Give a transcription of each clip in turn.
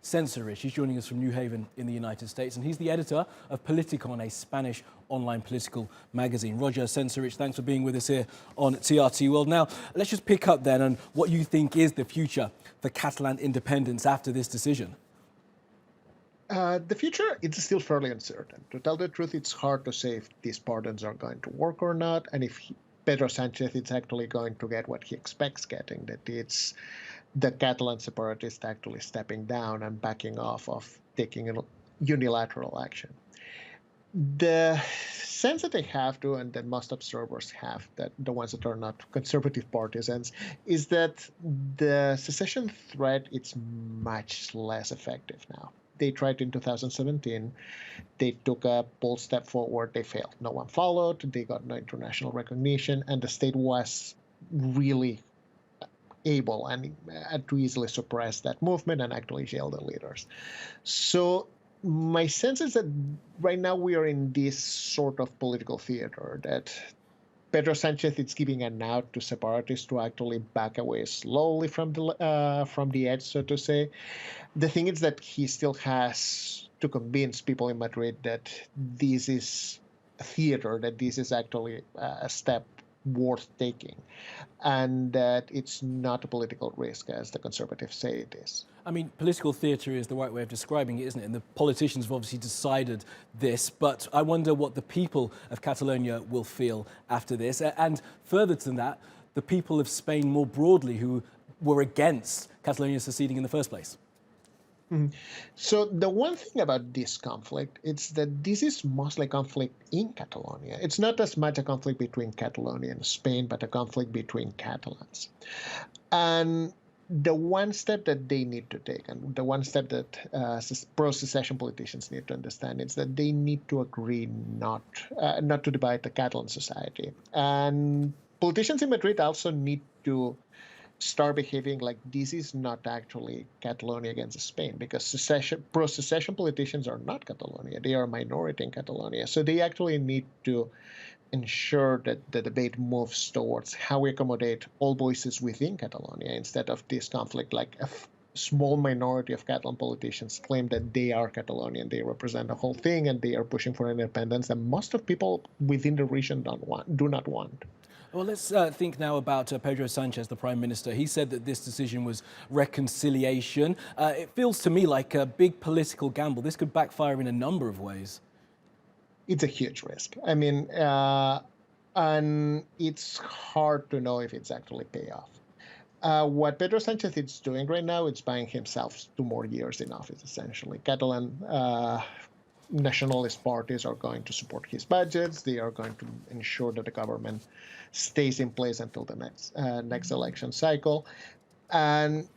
Senserrich. He's joining us from New Haven in the United States, and he's the editor of Politikon, a Spanish online political magazine. Roger Senserrich, thanks for being with us here on TRT World. Now, let's just pick up then on what you think is the future for Catalan independence after this decision. The future, it's still fairly uncertain. To tell the truth, it's hard to say if these pardons are going to work or not, and if Pedro Sanchez is actually going to get what he expects getting, that it's the Catalan separatists actually stepping down and backing off of taking a unilateral action. The sense that they have to, and that most observers have, that the ones that are not conservative partisans, is that the secession threat is much less effective now. They tried in 2017. They took a bold step forward. They failed. No one followed. They got no international recognition, and the state was really able and to easily suppress that movement and actually jail the leaders. So my sense is that right now we are in this sort of political theater that Pedro Sanchez is giving a nod to separatists to actually back away slowly from the edge, so to say. The thing is that he still has to convince people in Madrid that this is a theater, that this is actually a step worth taking, and that it's not a political risk as the conservatives say it is. I mean, political theatre is the right way of describing it, isn't it? And the politicians have obviously decided this, but I wonder what the people of Catalonia will feel after this. And further than that, the people of Spain more broadly who were against Catalonia seceding in the first place. So the one thing about this conflict is that this is mostly conflict in Catalonia. It's not as much a conflict between Catalonia and Spain, but a conflict between Catalans. And the one step that they need to take, and the one step that pro-secession politicians need to understand, is that they need to agree not to divide the Catalan society. And politicians in Madrid also need to start behaving like this is not actually Catalonia against Spain, because pro-secession politicians are not Catalonia. They are a minority in Catalonia. So they actually need to ensure that the debate moves towards how we accommodate all voices within Catalonia instead of this conflict, like a small minority of Catalan politicians claim that they are Catalonian, they represent the whole thing, and they are pushing for independence that most of people within the region do not want. Well, let's think now about Pedro Sanchez, the Prime Minister. He said that this decision was reconciliation. It feels to me like a big political gamble. This could backfire in a number of ways. It's a huge risk. I mean, and it's hard to know if it's actually pay off. What Pedro Sanchez is doing right now is buying himself 2 more years in office, essentially. Catalan nationalist parties are going to support his budgets. They are going to ensure that the government stays in place until the next election cycle. And,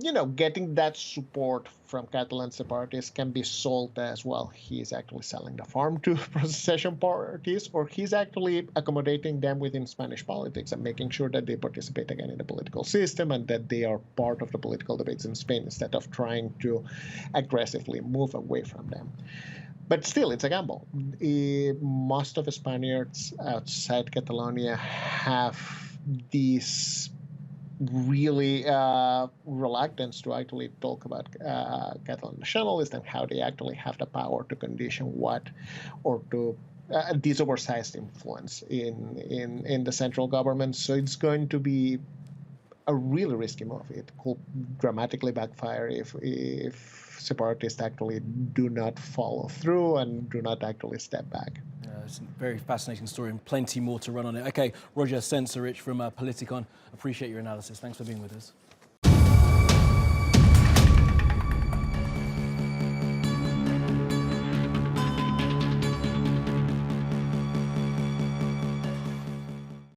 you know, getting that support from Catalan separatists can be sold as well. He's actually selling the farm to pro-secession parties, or he's actually accommodating them within Spanish politics and making sure that they participate again in the political system and that they are part of the political debates in Spain instead of trying to aggressively move away from them. But still, it's a gamble. Most of the Spaniards outside Catalonia have this really reluctance to actually talk about Catalan nationalists and how they actually have the power to condition what, or to this oversized influence in the central government. So it's going to be a really risky move. It could dramatically backfire if separatists actually do not follow through and do not actually step back. It's a very fascinating story and plenty more to run on it. Okay, Roger Senserrich from Politikon, appreciate your analysis. Thanks for being with us.